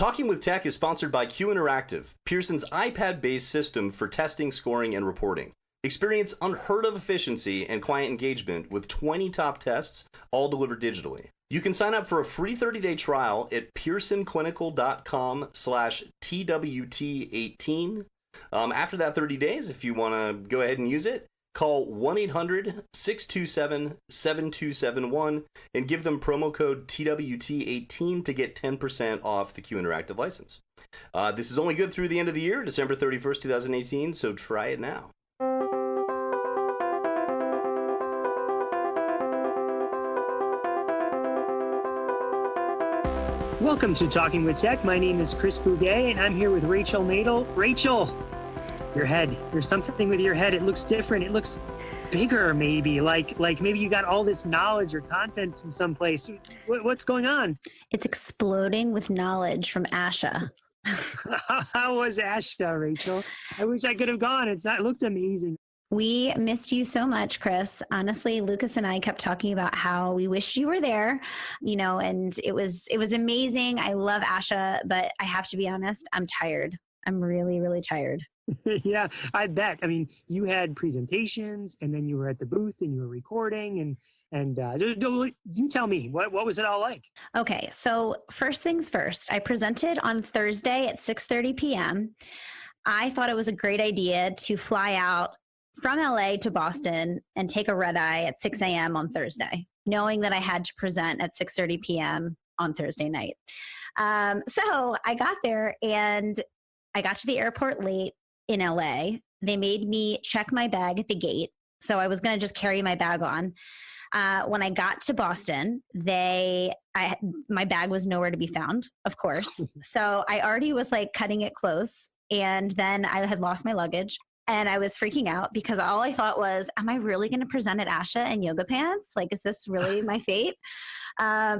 Talking with Tech is sponsored by Q Interactive, Pearson's iPad-based system for testing, scoring, and reporting. Experience unheard of efficiency and client engagement with 20 top tests, all delivered digitally. You can sign up for a free 30-day trial at pearsonclinical.com/TWT18. After that 30 days, if you want to go ahead and use it, call 1-800-627-7271 and give them promo code TWT18 to get 10% off the Q Interactive license. This is only good through the end of the year, December 31st, 2018, so try it now. Welcome to Talking with Tech. My name is Chris Bouguet, and I'm here with Rachel Nadel. Rachel, your head. There's something with your head. It looks different. It looks bigger, maybe. Like maybe you got all this knowledge or content from someplace. What's going on? It's exploding with knowledge from ASHA. How was ASHA, Rachel? I wish I could have gone. It looked amazing. We missed you so much, Chris. Honestly, Lucas and I kept talking about how we wished you were there, and it was amazing. I love ASHA, but I have to be honest, I'm tired. I'm really, really tired. Yeah, I bet. I mean, you had presentations and then you were at the booth and you were recording and you tell me, what was it all like? Okay, so first things first, I presented on Thursday at 6:30 p.m. I thought it was a great idea to fly out from LA to Boston and take a red eye at 6 a.m. on Thursday, knowing that I had to present at 6:30 p.m. on Thursday night. So I got there and I got to the airport late in LA. They made me check my bag at the gate. So I was going to just carry my bag on. When I got to Boston, my bag was nowhere to be found, of course. So I already was like cutting it close. And then I had lost my luggage. And I was freaking out because all I thought was, am I really going to present at ASHA in yoga pants? Like, is this really my fate?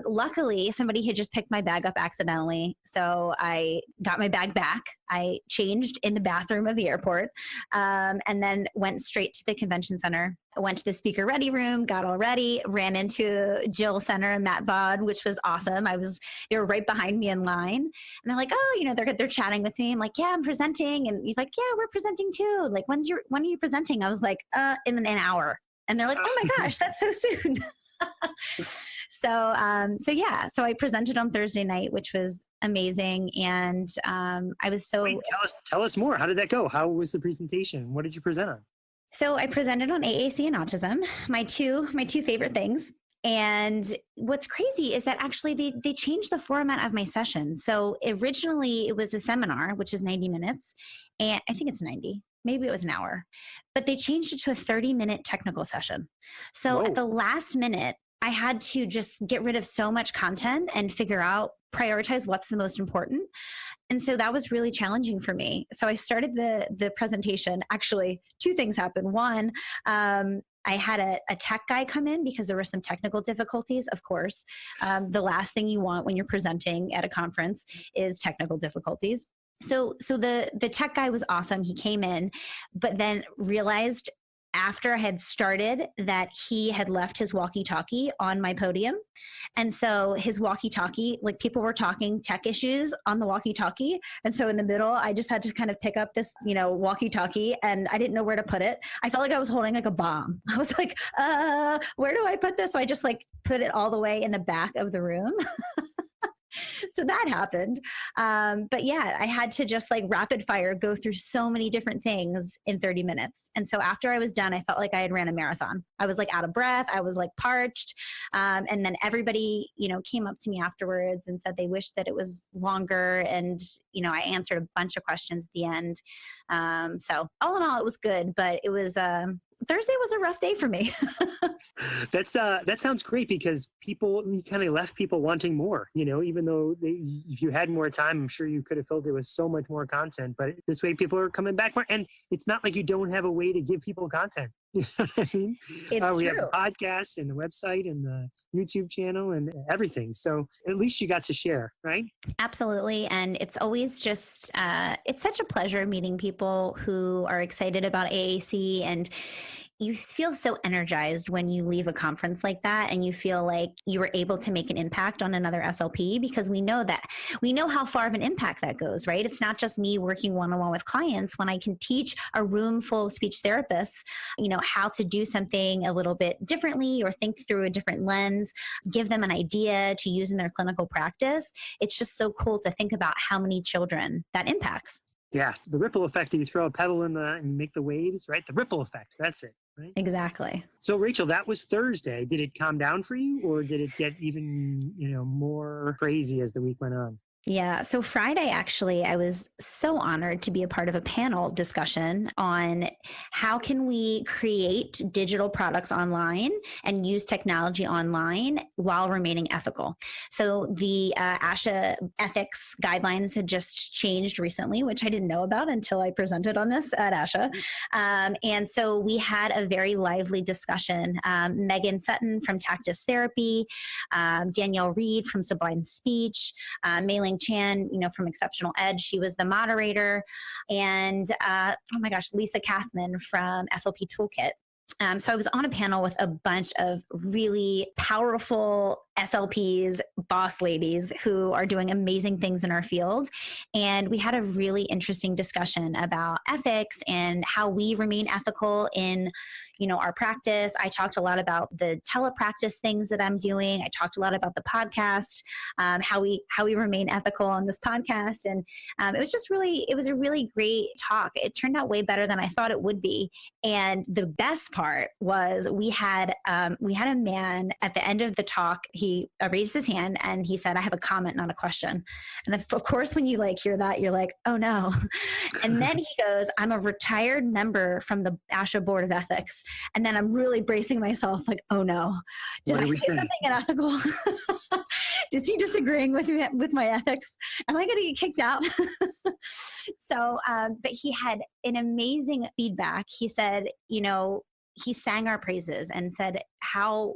Luckily, somebody had just picked my bag up accidentally. So I got my bag back. I changed in the bathroom of the airport and then went straight to the convention center. I went to the speaker ready room, got all ready, ran into Jill Senner and Baud, which was awesome. They were right behind me in line. And they're like, oh, they're chatting with me. I'm like, yeah, I'm presenting. And he's like, yeah, we're presenting too. Like, when are you presenting? I was like, in an hour. And they're like, oh my gosh, that's so soon. So I presented on Thursday night, which was amazing. And I was so... Wait, tell us more. How did that go? How was the presentation? What did you present on? So I presented on AAC and autism, my two favorite things. And what's crazy is that actually they changed the format of my session. So originally it was a seminar, which is 90 minutes. And I think it's 90. Maybe it was an hour. But they changed it to a 30-minute technical session. So Whoa. At the last minute, I had to just get rid of so much content and prioritize what's the most important. And so that was really challenging for me. So I started the presentation. Actually, two things happened. One, I had a tech guy come in because there were some technical difficulties, of course. The last thing you want when you're presenting at a conference is technical difficulties. So the tech guy was awesome. He came in, but then realized after I had started that he had left his walkie-talkie on my podium. And so his walkie-talkie, like people were talking tech issues on the walkie-talkie. And so in the middle, I just had to kind of pick up this, walkie-talkie and I didn't know where to put it. I felt like I was holding like a bomb. I was like, where do I put this? So I just like put it all the way in the back of the room. So that happened. But yeah, I had to just like rapid fire go through so many different things in 30 minutes. And so after I was done, I felt like I had ran a marathon. I was like out of breath. I was like parched. And then everybody, came up to me afterwards and said they wished that it was longer. And, I answered a bunch of questions at the end. So all in all, it was good, but it was, Thursday was a rough day for me. That sounds great because you kind of left people wanting more, even though if you had more time, I'm sure you could have filled it with so much more content, but this way people are coming back more. And it's not like you don't have a way to give people content. You know what I mean? It's we true. have the podcast and the website and the YouTube channel and everything. So at least you got to share, right? Absolutely. And it's always just, it's such a pleasure meeting people who are excited about AAC and, you feel so energized when you leave a conference like that and you feel like you were able to make an impact on another SLP, because we know how far of an impact that goes, right? It's not just me working one-on-one with clients. When I can teach a room full of speech therapists, how to do something a little bit differently or think through a different lens, give them an idea to use in their clinical practice. It's just so cool to think about how many children that impacts. Yeah, the ripple effect. You throw a pebble and you make the waves, right? The ripple effect. That's it, right? Exactly. So, Rachel, that was Thursday. Did it calm down for you, or did it get even, more crazy as the week went on? Yeah. So Friday, actually, I was so honored to be a part of a panel discussion on how can we create digital products online and use technology online while remaining ethical. So the ASHA ethics guidelines had just changed recently, which I didn't know about until I presented on this at ASHA. And so we had a very lively discussion. Megan Sutton from Tactus Therapy, Danielle Reed from Sublime Speech, Mei-Ling Chan, from Exceptional Edge. She was the moderator. And oh my gosh, Lisa Kathman from SLP Toolkit. So I was on a panel with a bunch of really powerful SLPs, boss ladies who are doing amazing things in our field. And we had a really interesting discussion about ethics and how we remain ethical in, our practice. I talked a lot about the telepractice things that I'm doing. I talked a lot about the podcast, how we remain ethical on this podcast. And it was a really great talk. It turned out way better than I thought it would be. And the best part was we had a man at the end of the talk. He raised his hand and he said, "I have a comment, not a question." And of course, when you hear that, you're like, "Oh no." And then he goes, "I'm a retired member from the ASHA Board of Ethics." And then I'm really bracing myself like, "Oh no, did I say something unethical? Is he disagreeing with my ethics? Am I going to get kicked out?" So, but he had an amazing feedback. He said, he sang our praises and said how,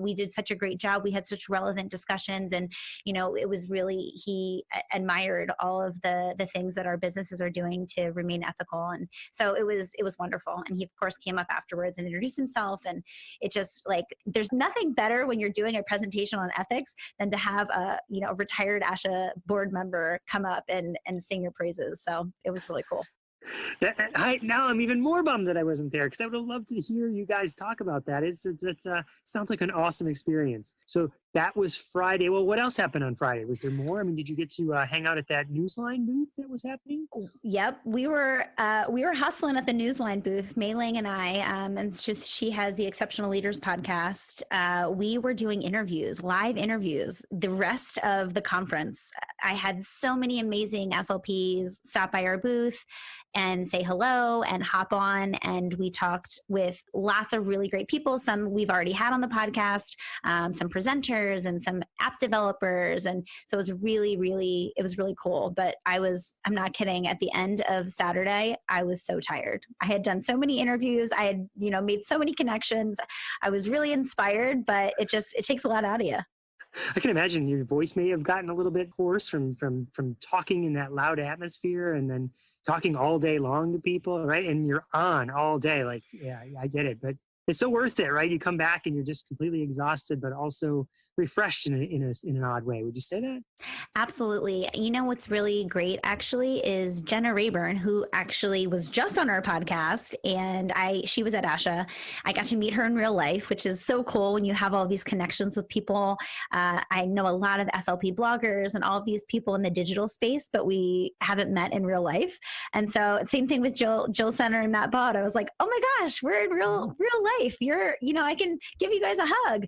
we did such a great job. We had such relevant discussions, and, it was really, he admired all of the things that our businesses are doing to remain ethical. And so it was wonderful. And he of course came up afterwards and introduced himself. And it just there's nothing better when you're doing a presentation on ethics than to have a retired ASHA board member come up and sing your praises. So it was really cool. Now I'm even more bummed that I wasn't there, because I would have loved to hear you guys talk about that. It sounds like an awesome experience. So that was Friday. Well, what else happened on Friday? Was there more? I mean, did you get to hang out at that Newsline booth that was happening? Yep, we were hustling at the Newsline booth, Mei-Ling and I, and she has the Exceptional Leaders podcast. We were doing live interviews. The rest of the conference, I had so many amazing SLPs stop by our booth and say hello and hop on. And we talked with lots of really great people. Some we've already had on the podcast, some presenters and some app developers. And so it was really cool. But I'm not kidding. At the end of Saturday, I was so tired. I had done so many interviews. I had, made so many connections. I was really inspired, but it takes a lot out of you. I can imagine your voice may have gotten a little bit hoarse from talking in that loud atmosphere and then talking all day long to people, right? And you're on all day. Yeah, I get it. But it's so worth it, right? You come back and you're just completely exhausted, but also refreshed in an odd way. Would you say that? Absolutely. What's really great actually is Jenna Rayburn, who actually was just on our podcast, and she was at ASHA. I got to meet her in real life, which is so cool when you have all these connections with people. I know a lot of SLP bloggers and all of these people in the digital space, but we haven't met in real life. And so same thing with Jill Senner and Matt Baud. I was like, oh my gosh, we're in real life. I can give you guys a hug.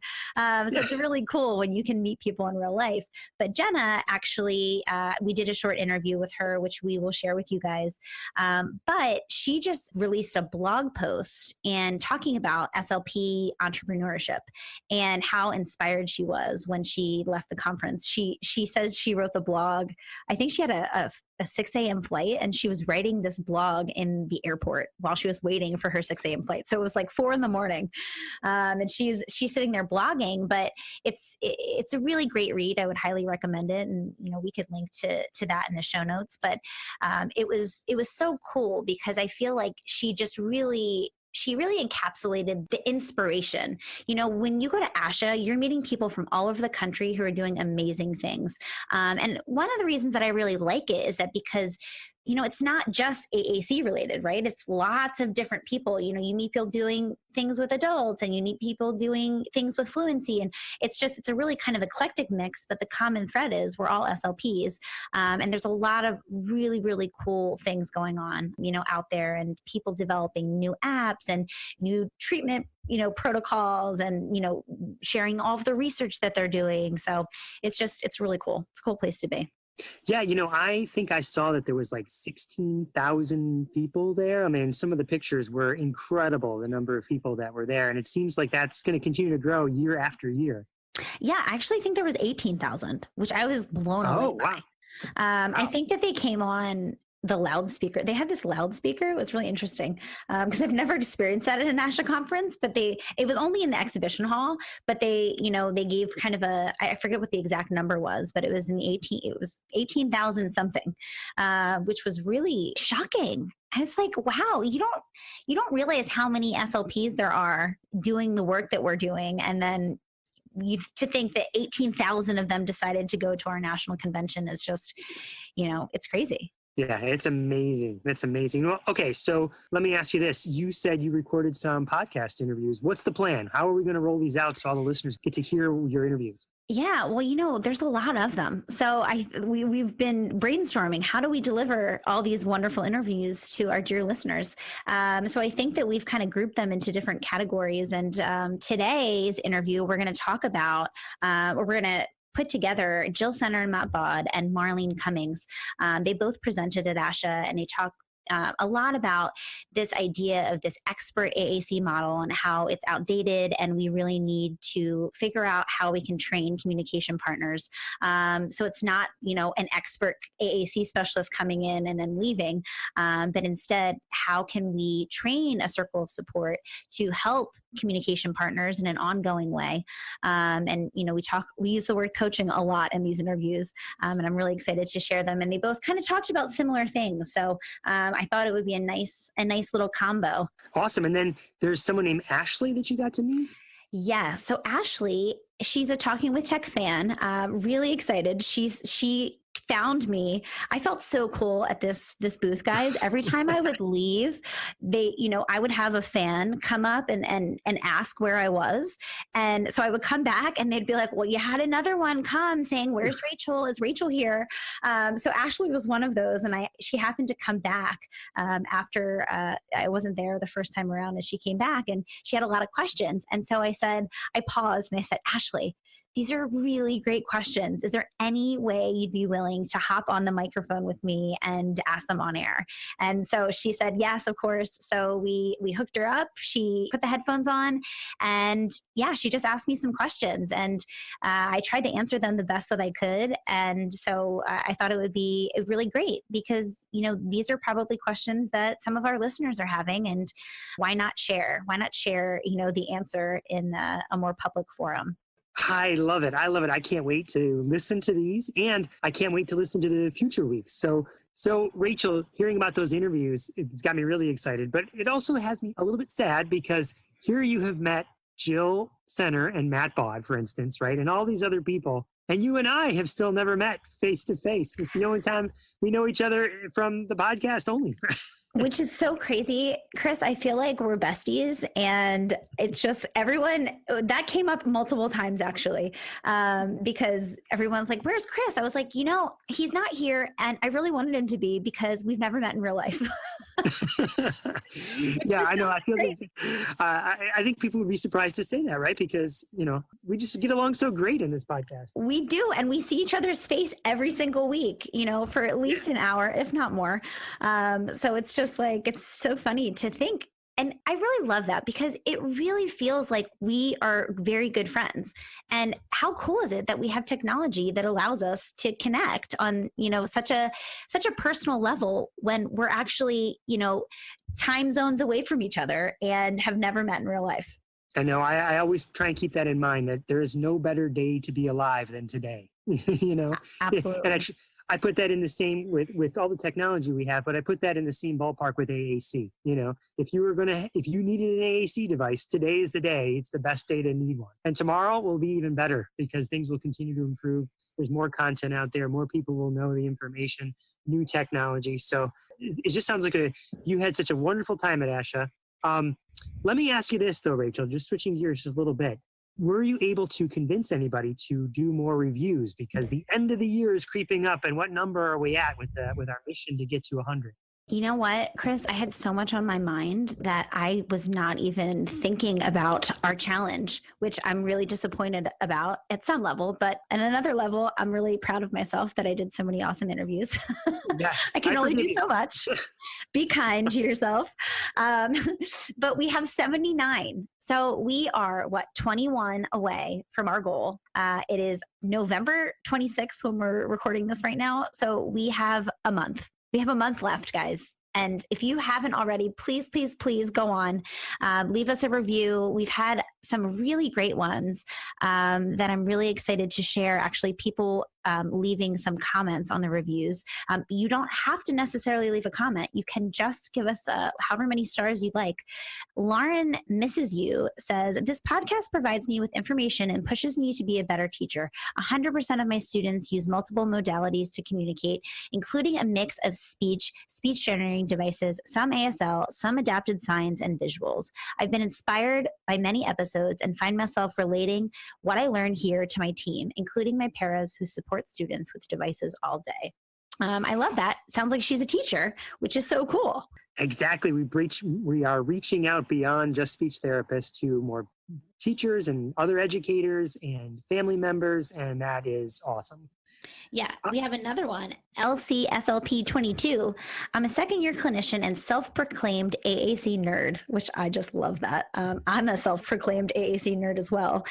So it's really cool when you can meet people in real life. But Jenna, actually, we did a short interview with her, which we will share with you guys. But she just released a blog post and talking about SLP entrepreneurship and how inspired she was when she left the conference. She says she wrote the blog. I think she had a 6 a.m. flight, and she was writing this blog in the airport while she was waiting for her 6 a.m. flight. So it was 4 a.m. And she's sitting there blogging, but it's a really great read. I would highly recommend it. And, we could link to that in the show notes, but it was so cool because I feel like she just really she really encapsulated the inspiration. When you go to ASHA, you're meeting people from all over the country who are doing amazing things. And one of the reasons that I really like it is that because it's not just AAC related, right? It's lots of different people. You meet people doing things with adults, and you meet people doing things with fluency. And it's a really kind of eclectic mix, but the common thread is we're all SLPs. And there's a lot of really, really cool things going on, out there, and people developing new apps and new treatment protocols, and sharing all of the research that they're doing. So it's really cool. It's a cool place to be. Yeah, I think I saw that there was like 16,000 people there. I mean, some of the pictures were incredible, the number of people that were there. And it seems like that's going to continue to grow year after year. Yeah, I actually think there was 18,000, which I was blown away by. Wow. I think that they came on the loudspeaker. They had this loudspeaker. It was really interesting because I've never experienced that at an ASHA conference, but it was only in the exhibition hall, but they gave kind of I forget what the exact number was, but it was it was 18,000 something, which was really shocking. And it's like, wow, you don't realize how many SLPs there are doing the work that we're doing. And then to think that 18,000 of them decided to go to our national convention is just, it's crazy. Yeah, it's amazing. That's amazing. Well, okay, so let me ask you this. You said you recorded some podcast interviews. What's the plan? How are we going to roll these out so all the listeners get to hear your interviews? Yeah, well, there's a lot of them. So we've been brainstorming, how do we deliver all these wonderful interviews to our dear listeners? So I think that we've kind of grouped them into different categories. And today's interview, we're going to talk about, we're going to put together Jill Senner and Matt Baud and Marlene Cummings. They both presented at ASHA, and they talk a lot about this idea of this expert AAC model and how it's outdated, and we really need to figure out how we can train communication partners. So it's not, an expert AAC specialist coming in and then leaving, but instead, how can we train a circle of support to help communication partners in an ongoing way? And we use the word coaching a lot in these interviews, and I'm really excited to share them. And they both kind of talked about similar things. So I thought it would be a nice little combo. Awesome. And then there's someone named Ashley that you got to meet? Yeah. So Ashley, she's a Talking with Tech fan. Really excited. She found me. I felt so cool at this booth, guys. Every time I would leave, I would have a fan come up and ask where I was. And so I would come back and they'd be like, well, you had another one come saying, where's Rachel? Is Rachel here? So Ashley was one of those. And she happened to come back after I wasn't there the first time around, and she came back and she had a lot of questions. And so I paused and I said, Ashley, these are really great questions. Is there any way you'd be willing to hop on the microphone with me and ask them on air? And so she said, yes, of course. So we hooked her up. She put the headphones on, and yeah, she just asked me some questions, and I tried to answer them the best that I could. And so I thought it would be really great because, these are probably questions that some of our listeners are having, and why not share? Why not share, the answer in a more public forum? I love it. I can't wait to listen to these, and I can't wait to listen to the future weeks. So Rachel, hearing about those interviews, it's got me really excited, but it also has me a little bit sad because here you have met Jill Senner and Matt Baud, for instance, right? And all these other people. And you and I have still never met face to face. This is the only time we know each other from the podcast only. Which is so crazy, Chris. I feel like we're besties, and it's just everyone that came up multiple times actually, because everyone's like, "Where's Chris?" I was like, he's not here, and I really wanted him to be because we've never met in real life. Yeah, I know. I feel this. I think people would be surprised to say that, right? Because we just get along so great in this podcast. We do, and we see each other's face every single week, for at least an hour, if not more. So it's just it's so funny to think. And I really love that because it really feels like we are very good friends. And how cool is it that we have technology that allows us to connect on, such a personal level when we're actually, time zones away from each other and have never met in real life. I know. I always try and keep that in mind, that there is no better day to be alive than today. Absolutely. And I put that in the same with all the technology we have, but I put that in the same ballpark with AAC. If you needed an AAC device, today is the day. It's the best day to need one. And tomorrow will be even better because things will continue to improve. There's more content out there. More people will know the information, new technology. So it just sounds like you had such a wonderful time at ASHA. Let me ask you this though, Rachel, just switching gears just a little bit. Were you able to convince anybody to do more reviews? Because the end of the year is creeping up, and what number are we at with our mission to get to 100? You know what, Chris? I had so much on my mind that I was not even thinking about our challenge, which I'm really disappointed about at some level. But at another level, I'm really proud of myself that I did so many awesome interviews. Yes, I can only do so much. Be kind to yourself. But we have 79. So we are, 21 away from our goal. It is November 26th when we're recording this right now. So we have a month. We have a month left, guys. And if you haven't already, please, please, please go on. Leave us a review. We've had some really great ones that I'm really excited to share. Actually, people leaving some comments on the reviews. You don't have to necessarily leave a comment. You can just give us however many stars you'd like. Lauren Misses You says, this podcast provides me with information and pushes me to be a better teacher. 100% of my students use multiple modalities to communicate, including a mix of speech generating devices, some ASL, some adapted signs, and visuals. I've been inspired by many episodes and find myself relating what I learned here to my team, including my paras who support students with devices all day. I love that. Sounds like she's a teacher, which is so cool. Exactly. We are reaching out beyond just speech therapists to more teachers and other educators and family members, and that is awesome. Yeah, we have another one, LCSLP 22. I'm a second-year clinician and self-proclaimed AAC nerd, which I just love that. I'm a self-proclaimed AAC nerd as well.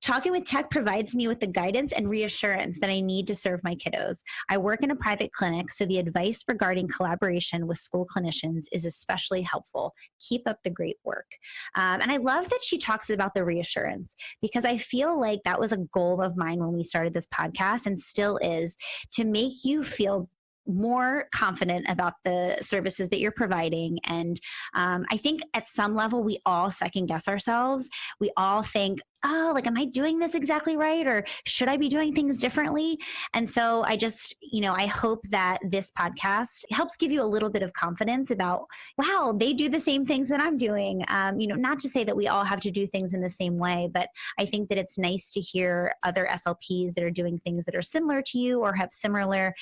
Talking with tech provides me with the guidance and reassurance that I need to serve my kiddos. I work in a private clinic, so the advice regarding collaboration with school clinicians is especially helpful. Keep up the great work. And I love that she talks about the reassurance, because I feel like that was a goal of mine when we started this podcast, and still is, to make you feel more confident about the services that you're providing. And I think at some level, we all second guess ourselves. We all think, oh, like, am I doing this exactly right? Or should I be doing things differently? And so I just, I hope that this podcast helps give you a little bit of confidence about, wow, they do the same things that I'm doing. Not to say that we all have to do things in the same way, but I think that it's nice to hear other SLPs that are doing things that are similar to you or have similar,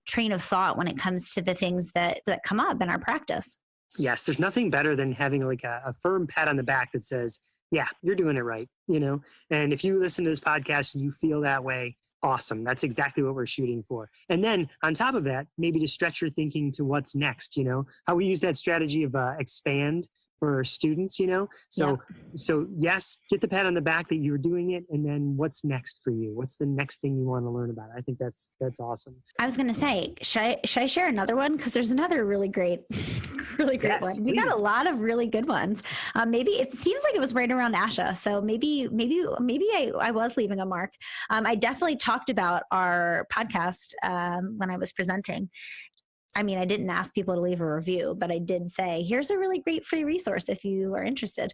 train of thought when it comes to the things that come up in our practice. Yes, there's nothing better than having like a firm pat on the back that says, yeah, you're doing it right, And if you listen to this podcast and you feel that way, awesome. That's exactly what we're shooting for. And then on top of that, maybe to stretch your thinking to what's next, how we use that strategy of expand for our students, So yes, get the pat on the back that you're doing it. And then what's next for you? What's the next thing you want to learn about? I think that's awesome. I was going to say, should I share another one? Because there's another really great yes, one. We got a lot of really good ones. Maybe it seems like it was right around ASHA. So maybe I was leaving a mark. I definitely talked about our podcast when I was presenting. I mean, I didn't ask people to leave a review, but I did say, here's a really great free resource if you are interested.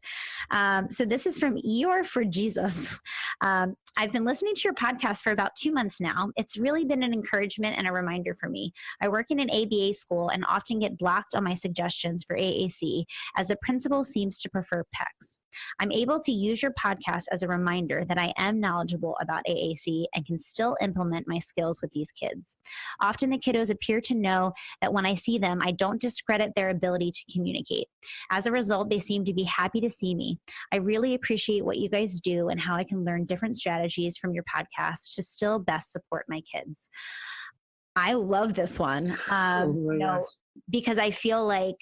So this is from ER for Jesus. I've been listening to your podcast for about 2 months now. It's really been an encouragement and a reminder for me. I work in an ABA school and often get blocked on my suggestions for AAC as the principal seems to prefer PECs. I'm able to use your podcast as a reminder that I am knowledgeable about AAC and can still implement my skills with these kids. Often the kiddos appear to know that when I see them, I don't discredit their ability to communicate. As a result, they seem to be happy to see me. I really appreciate what you guys do and how I can learn different strategies from your podcast to still best support my kids. I love this one, because I feel like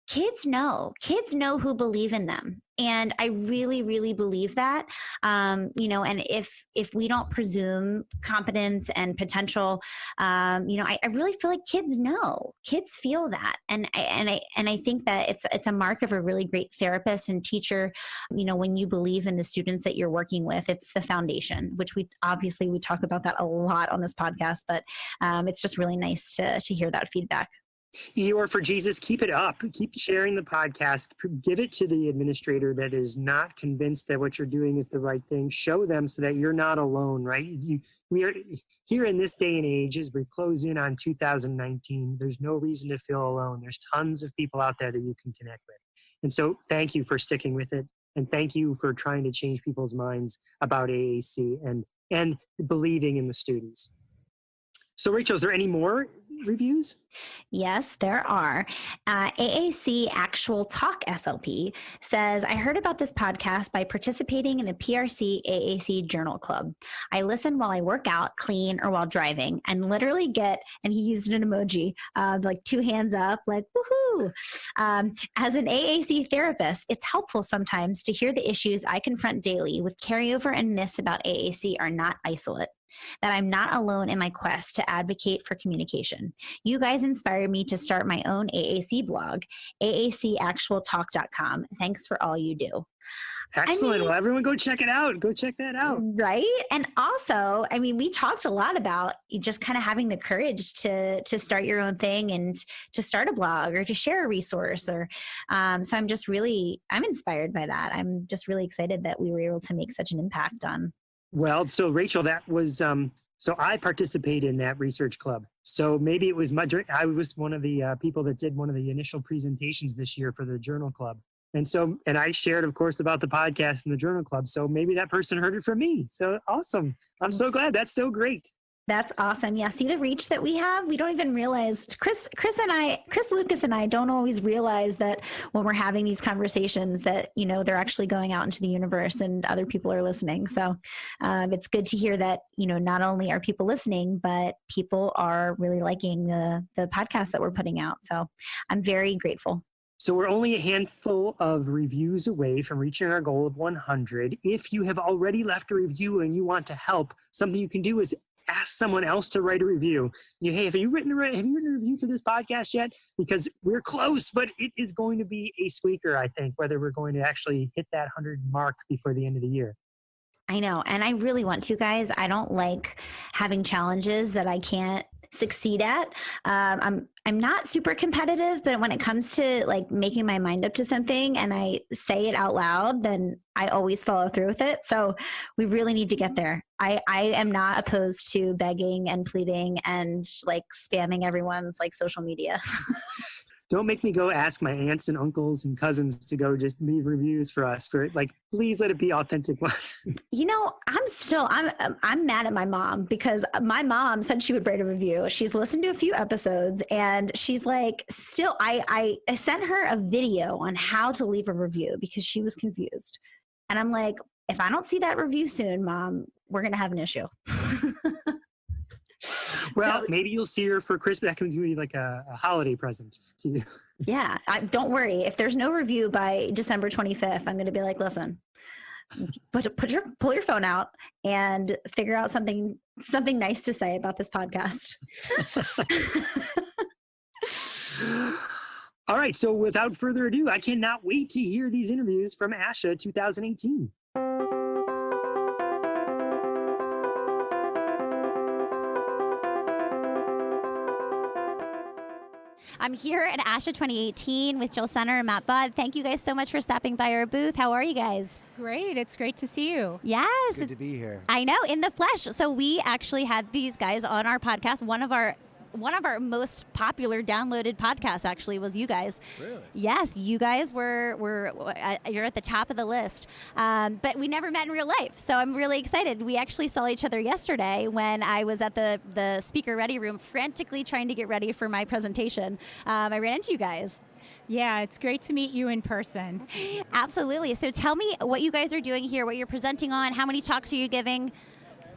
kids know who believe in them. And I really, really believe that, and if we don't presume competence and potential, I really feel like kids feel that. And I think that it's a mark of a really great therapist and teacher. When you believe in the students that you're working with, it's the foundation, which we talk about that a lot on this podcast, but it's just really nice to hear that feedback. Or for Jesus, keep it up. Keep sharing the podcast. Give it to the administrator that is not convinced that what you're doing is the right thing. Show them so that you're not alone, right? We are here in this day and age as we close in on 2019. There's no reason to feel alone. There's tons of people out there that you can connect with. And so thank you for sticking with it. And thank you for trying to change people's minds about AAC and believing in the students. So Rachel, is there any more reviews? Yes, there are. AAC Actual Talk SLP says, I heard about this podcast by participating in the PRC AAC Journal Club. I listen while I work out, clean, or while driving, and literally get, and he used an emoji, like 2 hands up, like, woohoo. As an AAC therapist, it's helpful sometimes to hear the issues I confront daily with carryover and myths about AAC are not isolate, that I'm not alone in my quest to advocate for communication. You guys inspired me to start my own AAC blog, aacactualtalk.com. Thanks for all you do. Excellent. Well, everyone go check it out. Go check that out. Right. And also, we talked a lot about just kind of having the courage to start your own thing and to start a blog or to share a resource so I'm inspired by that. I'm just really excited that we were able to make such an impact on. Well, so Rachel, that was, so I participated in that research club. So maybe it was I was one of the people that did one of the initial presentations this year for the journal club. And I shared, of course, about the podcast in the journal club. So maybe that person heard it from me. So awesome. I'm so glad. That's so great. That's awesome. Yeah. See the reach that we have? We don't even realize, Chris Lucas and I don't always realize that when we're having these conversations that, they're actually going out into the universe and other people are listening. So it's good to hear that, not only are people listening, but people are really liking the podcast that we're putting out. So I'm very grateful. So we're only a handful of reviews away from reaching our goal of 100. If you have already left a review and you want to help, something you can do is ask someone else to write a review. Hey, have you written a review for this podcast yet? Because we're close, but it is going to be a squeaker, I think, whether we're going to actually hit that 100 mark before the end of the year. I know. And I really want to, guys. I don't like having challenges that I can't succeed at. I'm not super competitive, but when it comes to like making my mind up to something and I say it out loud, then I always follow through with it. So we really need to get there. I am not opposed to begging and pleading and like spamming everyone's like social media. Don't make me go ask my aunts and uncles and cousins to go just leave reviews for us. Please let it be authentic ones. I'm mad at my mom because my mom said she would write a review. She's listened to a few episodes and she's like, still, I sent her a video on how to leave a review because she was confused. And I'm like, if I don't see that review soon, Mom, we're going to have an issue. Well, maybe you'll see her for Christmas. That can be like a holiday present to you. Yeah. Don't worry. If there's no review by December 25th, I'm going to be like, listen, pull your phone out and figure out something nice to say about this podcast. All right. So without further ado, I cannot wait to hear these interviews from ASHA 2018. I'm here at ASHA 2018 with Jill Senner and Matt Baud. Thank you guys so much for stopping by our booth. How are you guys? Great. It's great to see you. Yes. Good to be here. I know, in the flesh. So we actually had these guys on our podcast. One of our most popular downloaded podcasts actually was you guys. Really? Yes, you guys were you're at the top of the list. But we never met in real life, so I'm really excited. We actually saw each other yesterday when I was at the speaker ready room, frantically trying to get ready for my presentation. I ran into you guys. Yeah, it's great to meet you in person. Absolutely. So tell me what you guys are doing here, what you're presenting on, how many talks are you giving?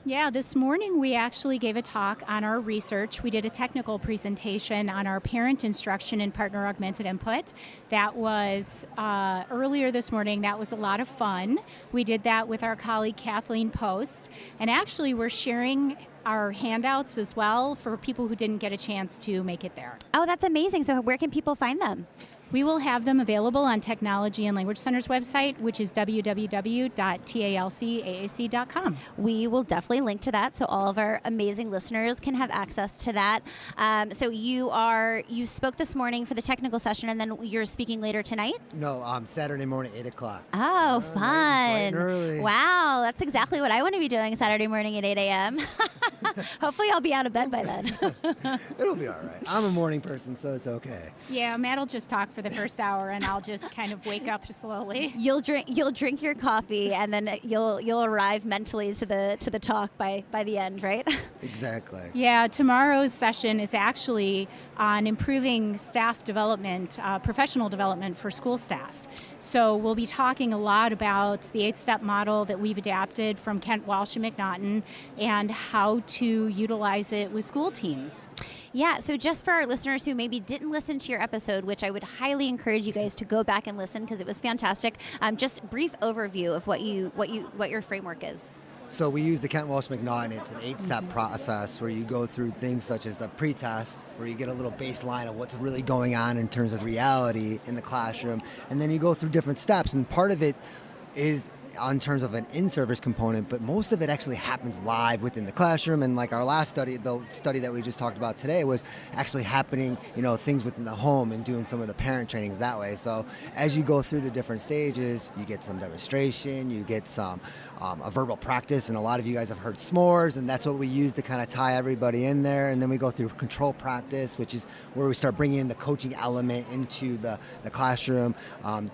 Yeah, this morning we actually gave a talk on our research. We did a technical presentation on our parent instruction and partner augmented input. That was earlier this morning. That was a lot of fun. We did that with our colleague Kathleen Post. And actually we're sharing our handouts as well for people who didn't get a chance to make it there. Oh, that's amazing. So where can people find them? We will have them available on Technology and Language Center's website, which is www.talcaac.com. We will definitely link to that so all of our amazing listeners can have access to that. So you spoke this morning for the technical session, and then you're speaking later tonight? No, Saturday morning, 8 o'clock. Oh, Bright fun. and early. Wow, that's exactly what I want to be doing Saturday morning at 8 a.m. Hopefully I'll be out of bed by then. It'll be all right. I'm a morning person, so it's okay. Yeah, Matt will just talk for the first hour, and I'll just kind of wake up slowly. You'll drink your coffee, and then you'll arrive mentally to the talk by the end, right? Exactly. Yeah, tomorrow's session is actually on improving staff development, professional development for school staff. So we'll be talking a lot about the 8-step model that we've adapted from Kent Walsh and McNaughton and how to utilize it with school teams. Yeah, so just for our listeners who maybe didn't listen to your episode, which I would highly encourage you guys to go back and listen because it was fantastic. Just brief overview of what your framework is. So we use the Kent Walsh McNaughton. It's an 8-step process where you go through things such as the pretest, where you get a little baseline of what's really going on in terms of reality in the classroom, and then you go through different steps. And part of it is in terms of an in-service component, but most of it actually happens live within the classroom. And like our last study, the study that we just talked about today, was actually happening, things within the home and doing some of the parent trainings that way. So as you go through the different stages, you get some demonstration, you get some a verbal practice, and a lot of you guys have heard s'mores, and that's what we use to kind of tie everybody in there. And then we go through control practice, which is where we start bringing in the coaching element into the classroom.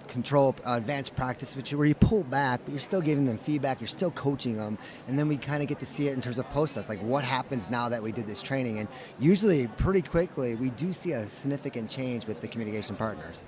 Control advanced practice, which is where you pull back, but you're still giving them feedback, you're still coaching them. And then we kind of get to see it in terms of post-test, like what happens now that we did this training. And usually pretty quickly, we do see a significant change with the communication partners.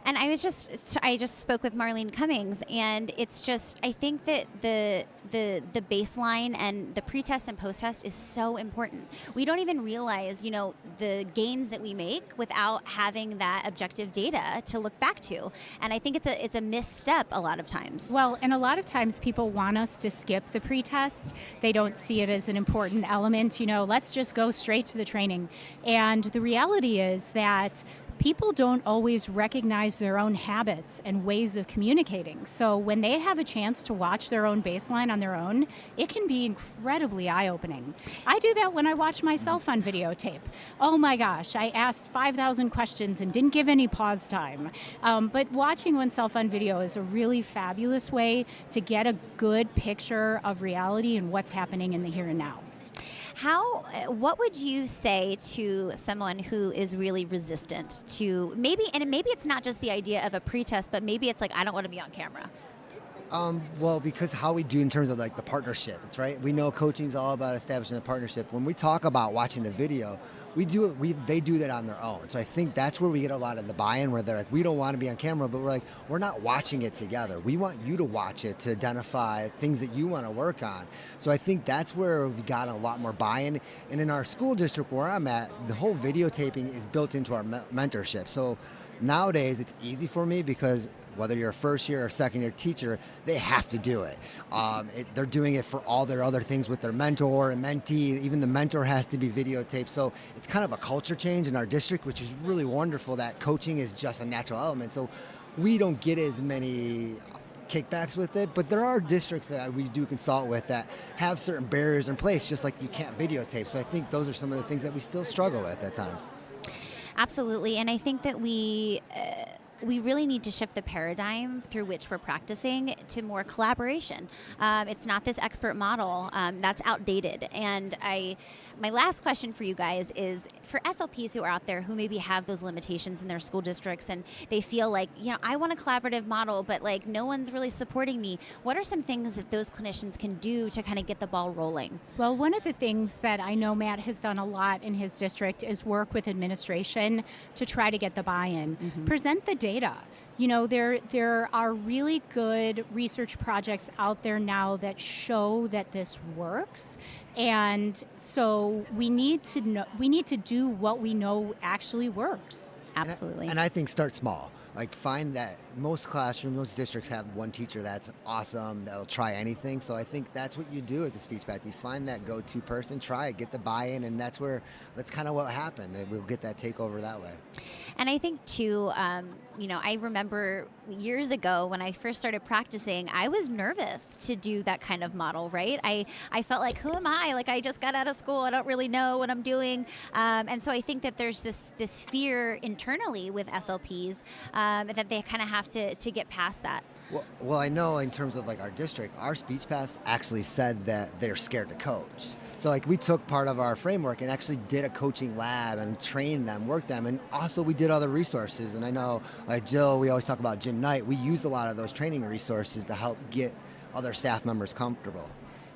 And I just spoke with Marlene Cummings, and it's just, I think that the baseline and the pretest and post-test is so important. We don't even realize, the gains that we make without having that objective data to look back to. And I think it's a misstep a lot of times. Well, and a lot of times people want us to skip the pretest. They don't see it as an important element. Let's just go straight to the training. And the reality is that people don't always recognize their own habits and ways of communicating. So when they have a chance to watch their own baseline on their own, it can be incredibly eye-opening. I do that when I watch myself on videotape. Oh my gosh, I asked 5,000 questions and didn't give any pause time. But watching oneself on video is a really fabulous way to get a good picture of reality and what's happening in the here and now. What would you say to someone who is really resistant to maybe it's not just the idea of a pretest, but maybe it's like, I don't want to be on camera? Well, because how we do in terms of like the partnership, it's right. We know coaching is all about establishing a partnership. When we talk about watching the video, they do that on their own. So I think that's where we get a lot of the buy-in, where they're like, we don't want to be on camera, but we're not watching it together. We want you to watch it to identify things that you want to work on. So I think that's where we've got a lot more buy-in. And in our school district where I'm at, the whole videotaping is built into our mentorship. So nowadays it's easy for me because whether you're a first year or second year teacher, they have to do it. They're doing it for all their other things with their mentor and mentee. Even the mentor has to be videotaped. So it's kind of a culture change in our district, which is really wonderful that coaching is just a natural element. So we don't get as many kickbacks with it, but there are districts that we do consult with that have certain barriers in place, just like you can't videotape. So I think those are some of the things that we still struggle with at times. Absolutely, and I think that we really need to shift the paradigm through which we're practicing to more collaboration. It's not this expert model that's outdated. And my last question for you guys is for SLPs who are out there who maybe have those limitations in their school districts and they feel like, I want a collaborative model, but like no one's really supporting me. What are some things that those clinicians can do to kind of get the ball rolling? Well, one of the things that I know Matt has done a lot in his district is work with administration to try to get the buy-in. Mm-hmm. Present the data. There are really good research projects out there now that show that this works. And so we need to do what we know actually works. Absolutely. And I think start small. Like find that most classrooms, most districts have one teacher that's awesome, that'll try anything. So I think that's what you do as a speech path. You find that go-to person, try it, get the buy-in, and that's kind of what happened. And we'll get that takeover that way. And I think too, I remember years ago when I first started practicing, I was nervous to do that kind of model, right? I felt like, who am I? Like I just got out of school, I don't really know what I'm doing. And so I think that there's this fear internally with SLPs that they kind of have to get past that. Well, I know in terms of like our district, our speech paths actually said that they're scared to coach. So like we took part of our framework and actually did a coaching lab and trained them, worked them, and also we did other resources. And I know like Jill, we always talk about Jim Knight. We used a lot of those training resources to help get other staff members comfortable.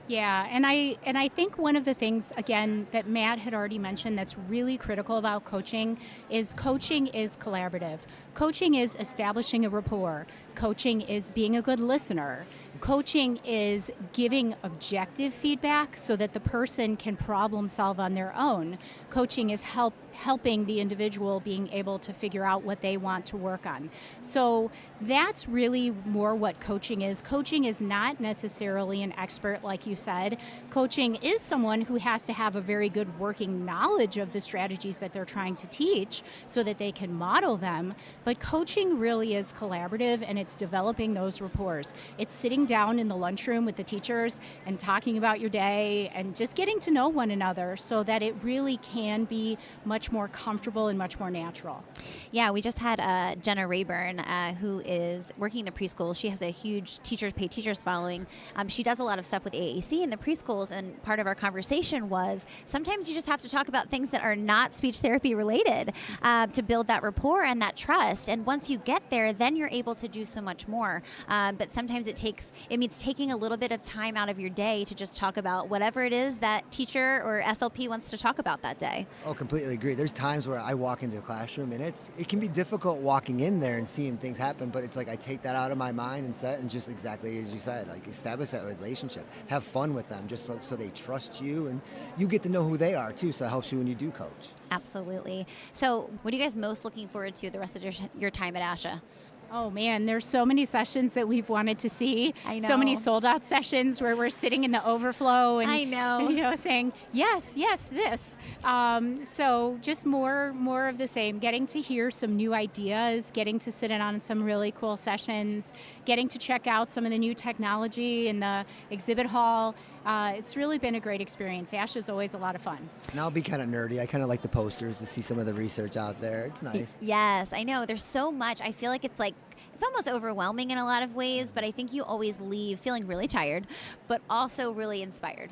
Yeah, and I think one of the things, again, that Matt had already mentioned that's really critical about coaching is collaborative. Coaching is establishing a rapport. Coaching is being a good listener. Coaching is giving objective feedback so that the person can problem solve on their own. Coaching is helping the individual being able to figure out what they want to work on. So that's really more what coaching is. Coaching is not necessarily an expert, like you said. Coaching is someone who has to have a very good working knowledge of the strategies that they're trying to teach so that they can model them. But coaching really is collaborative, and it's developing those rapports. It's sitting down in the lunchroom with the teachers and talking about your day and just getting to know one another so that it really can be much more comfortable and much more natural. Yeah, we just had Jenna Rayburn, who is working in the preschools. She has a huge pay teachers following. She does a lot of stuff with AAC in the preschools, and part of our conversation was sometimes you just have to talk about things that are not speech therapy related to build that rapport and that trust. And once you get there, then you're able to do so much more. But sometimes it means taking a little bit of time out of your day to just talk about whatever it is that teacher or SLP wants to talk about that day. Oh, completely agree. There's times where I walk into a classroom and it can be difficult walking in there and seeing things happen, but it's like I take that out of my mind and set and just exactly as you said, like establish that relationship. Have fun with them just so they trust you and you get to know who they are too, so it helps you when you do coach. Absolutely. So what are you guys most looking forward to the rest of your time at ASHA? Oh man, there's so many sessions that we've wanted to see. I know. So many sold out sessions where we're sitting in the overflow and I know. saying yes, this. So just more of the same. Getting to hear some new ideas, getting to sit in on some really cool sessions, getting to check out some of the new technology in the exhibit hall. It's really been a great experience. ASHA is always a lot of fun. And I'll be kind of nerdy. I kind of like the posters to see some of the research out there. It's nice. Yes, I know. There's so much. I feel like it's almost overwhelming in a lot of ways, but I think you always leave feeling really tired, but also really inspired.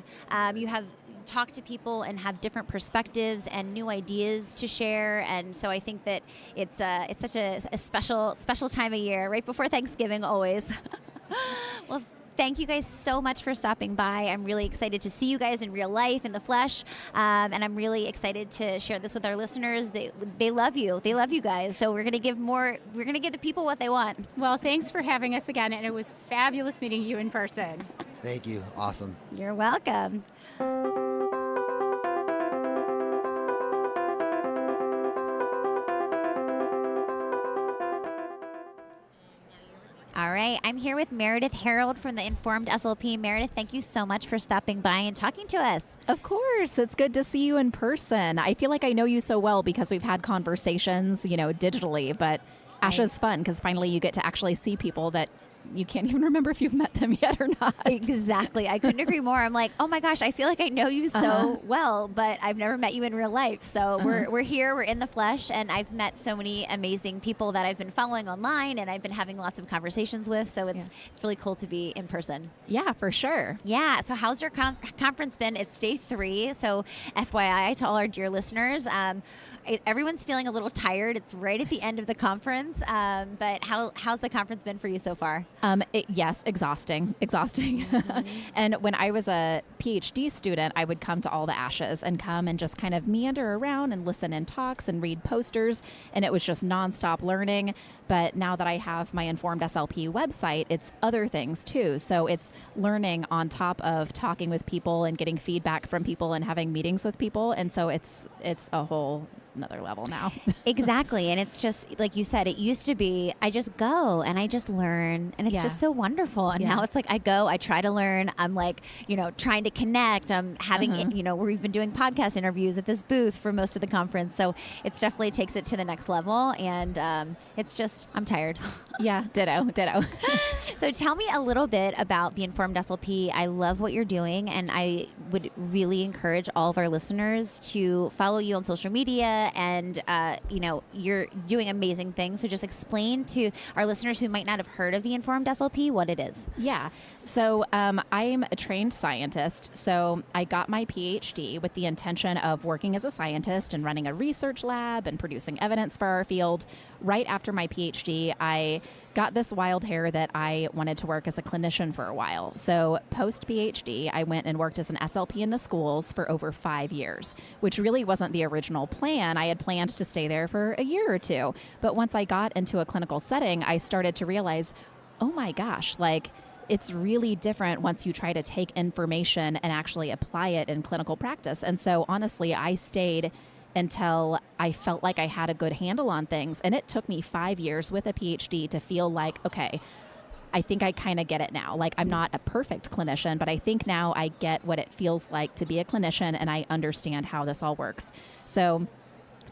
You have talked to people and have different perspectives and new ideas to share, and so I think that it's such a special time of year, right before Thanksgiving always. Well, thank you guys so much for stopping by. I'm really excited to see you guys in real life, in the flesh, and I'm really excited to share this with our listeners. They love you. They love you guys. So we're gonna give the people what they want. Well, thanks for having us again, and it was fabulous meeting you in person. Thank you. Awesome. You're welcome. All right, I'm here with Meredith Harold from the Informed SLP. Meredith, thank you so much for stopping by and talking to us. Of course, it's good to see you in person. I feel like I know you so well because we've had conversations, digitally, but ASHA's fun because finally you get to actually see people that you can't even remember if you've met them yet or not. Exactly. I couldn't agree more. I'm like, oh my gosh, I feel like I know you so well, but I've never met you in real life. So we're here, we're in the flesh, and I've met so many amazing people that I've been following online and I've been having lots of conversations with. So it's really cool to be in person. Yeah, for sure. Yeah. So how's your conference been? It's day 3. So FYI to all our dear listeners, everyone's feeling a little tired. It's right at the end of the conference. But how's the conference been for you so far? Yes, exhausting. And when I was a PhD student, I would come to all the ASHAs and come and just kind of meander around and listen in talks and read posters. And it was just nonstop learning. But now that I have my Informed SLP website, it's other things too. So it's learning on top of talking with people and getting feedback from people and having meetings with people. And so it's a whole another level now. Exactly. And it's just like you said, it used to be I just go and I just learn, and it's just so wonderful. And now it's like I go, I try to learn. I'm like, trying to connect. I'm having, we've been doing podcast interviews at this booth for most of the conference. So it's definitely takes it to the next level. And it's just, I'm tired. Yeah, ditto. So tell me a little bit about the Informed SLP. I love what you're doing, and I would really encourage all of our listeners to follow you on social media. And, you're doing amazing things. So just explain to our listeners who might not have heard of the Informed SLP what it is. Yeah. So I'm a trained scientist. So I got my PhD with the intention of working as a scientist and running a research lab and producing evidence for our field. Right after my PhD, I got this wild hair that I wanted to work as a clinician for a while. So post PhD, I went and worked as an SLP in the schools for over 5 years, which really wasn't the original plan. I had planned to stay there for a year or two. But once I got into a clinical setting, I started to realize, oh my gosh, it's really different once you try to take information and actually apply it in clinical practice. And so honestly, I stayed until I felt like I had a good handle on things. And it took me 5 years with a PhD to feel like, okay, I think I kind of get it now. I'm not a perfect clinician, but I think now I get what it feels like to be a clinician, and I understand how this all works. So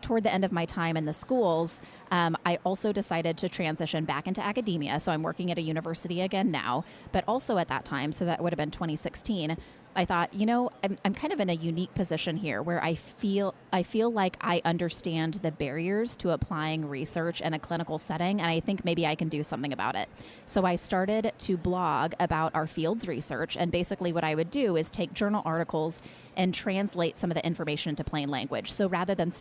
toward the end of my time in the schools, I also decided to transition back into academia. So I'm working at a university again now, but also at that time, so that would have been 2016, I thought, I'm kind of in a unique position here where I feel like I understand the barriers to applying research in a clinical setting, and I think maybe I can do something about it. So I started to blog about our field's research, and basically what I would do is take journal articles and translate some of the information into plain language. So rather than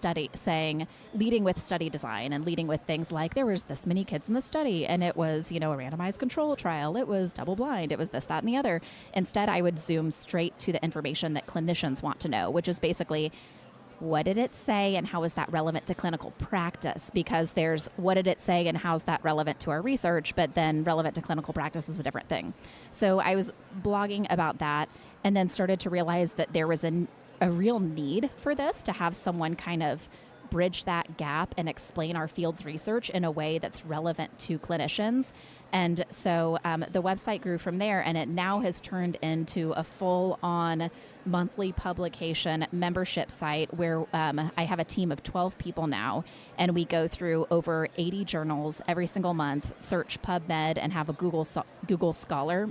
leading with study design and leading with things like there was this many kids in the study and it was, a randomized control trial, it was double blind, it was this, that, and the other. Instead, I would zoom straight to the information that clinicians want to know, which is basically, what did it say and how is that relevant to clinical practice? Because there's what did it say and how's that relevant to our research, but then relevant to clinical practice is a different thing. So I was blogging about that and then started to realize that there was a real need for this, to have someone kind of bridge that gap and explain our field's research in a way that's relevant to clinicians. And so the website grew from there, and it now has turned into a full-on monthly publication membership site where I have a team of 12 people now, and we go through over 80 journals every single month, search PubMed, and have a Google Scholar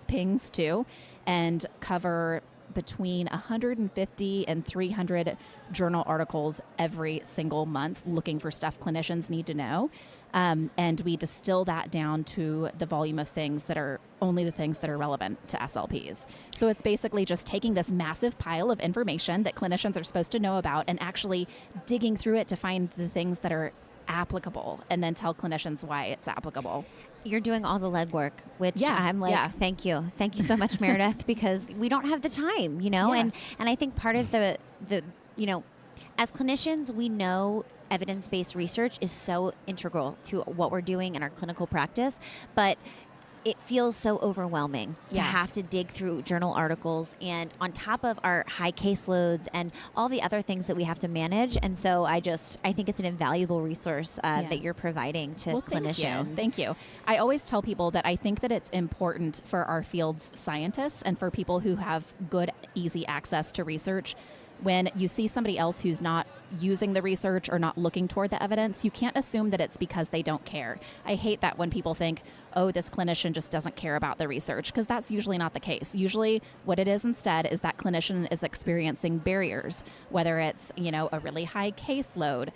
pings too, and cover between 150 and 300 journal articles every single month looking for stuff clinicians need to know. And we distill that down to the volume of things that are only the things that are relevant to SLPs. So it's basically just taking this massive pile of information that clinicians are supposed to know about and actually digging through it to find the things that are applicable and then tell clinicians why it's applicable. You're doing all the legwork, which I'm like, thank you so much, Meredith, because we don't have the time, and I think part of the as clinicians, we know evidence-based research is so integral to what we're doing in our clinical practice, but it feels so overwhelming to have to dig through journal articles and on top of our high caseloads and all the other things that we have to manage. And so I think it's an invaluable resource that you're providing to clinicians. Thank you. I always tell people that I think that it's important for our field's scientists and for people who have good, easy access to research. When you see somebody else who's not using the research or not looking toward the evidence, you can't assume that it's because they don't care. I hate that when people think, oh, this clinician just doesn't care about the research, because that's usually not the case. Usually what it is instead is that clinician is experiencing barriers, whether it's, a really high caseload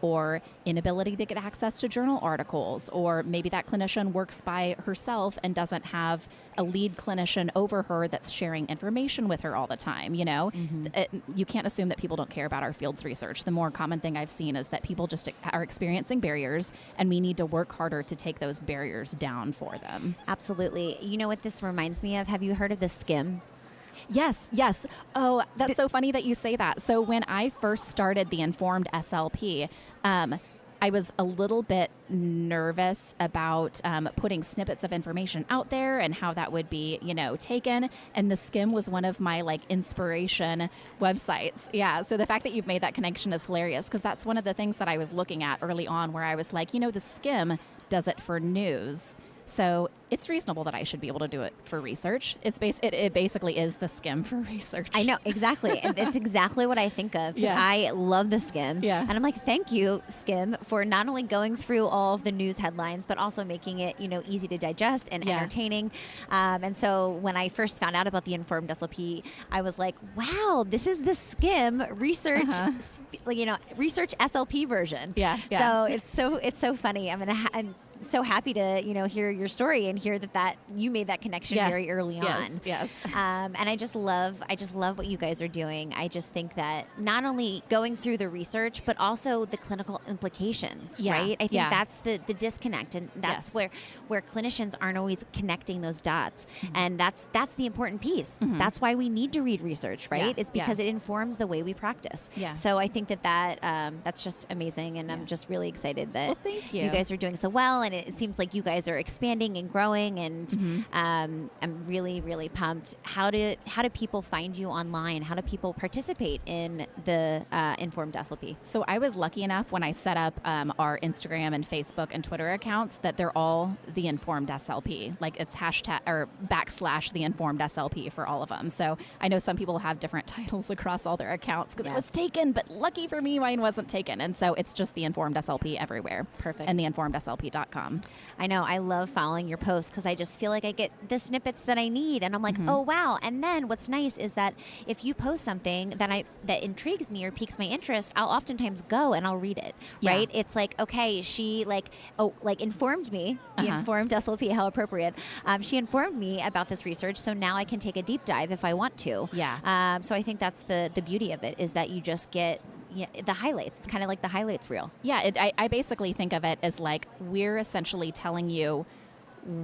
or inability to get access to journal articles, or maybe that clinician works by herself and doesn't have a lead clinician over her that's sharing information with her all the time, You can't assume that people don't care about our field's research. research, the more common thing I've seen is that people just are experiencing barriers, and we need to work harder to take those barriers down for them. Absolutely. You know what this reminds me of? Have you heard of the skim? Yes, yes. Oh, that's so funny that you say that. So when I first started the Informed SLP, I was a little bit nervous about putting snippets of information out there and how that would be, taken. And the Skim was one of my inspiration websites. Yeah. So the fact that you've made that connection is hilarious, because that's one of the things that I was looking at early on, where I was like, the Skim does it for news. So it's reasonable that I should be able to do it for research. It basically is the Skim for research. I know, exactly. And it's exactly what I think of, because I love the Skim. Yeah. And I'm like, thank you, Skim, for not only going through all of the news headlines, but also making it, easy to digest and entertaining. And so when I first found out about the Informed SLP, I was like, wow, this is the Skim research, research SLP version. Yeah. So it's so funny. I'm so happy to hear your story and hear that you made that connection very early on. Yes. And I just love what you guys are doing. I just think that not only going through the research, but also the clinical implications, right? I think that's the disconnect, and that's where clinicians aren't always connecting those dots. Mm-hmm. And that's the important piece. Mm-hmm. That's why we need to read research, right? Yeah. It's because it informs the way we practice. Yeah. So I think that's just amazing, and I'm just really excited that thank you guys are doing so well, and it seems like you guys are expanding and growing, and I'm really, really pumped. How do people find you online? How do people participate in the Informed SLP? So I was lucky enough when I set up our Instagram and Facebook and Twitter accounts that they're all the Informed SLP. It's hashtag or / the Informed SLP for all of them. So I know some people have different titles across all their accounts because it was taken, but lucky for me, mine wasn't taken. And so it's just the Informed SLP everywhere. Perfect. And theinformedslp.com. I know. I love following your posts because I just feel like I get the snippets that I need, and I'm like, oh wow. And then what's nice is that if you post something that intrigues me or piques my interest, I'll oftentimes go and I'll read it. Right? It's like, okay, she informed me. The Informed SLP, how appropriate. She informed me about this research, so now I can take a deep dive if I want to. Yeah. So I think that's the beauty of it, is that you just get the highlights. It's kind of like the highlights reel. Yeah, I basically think of it as we're essentially telling you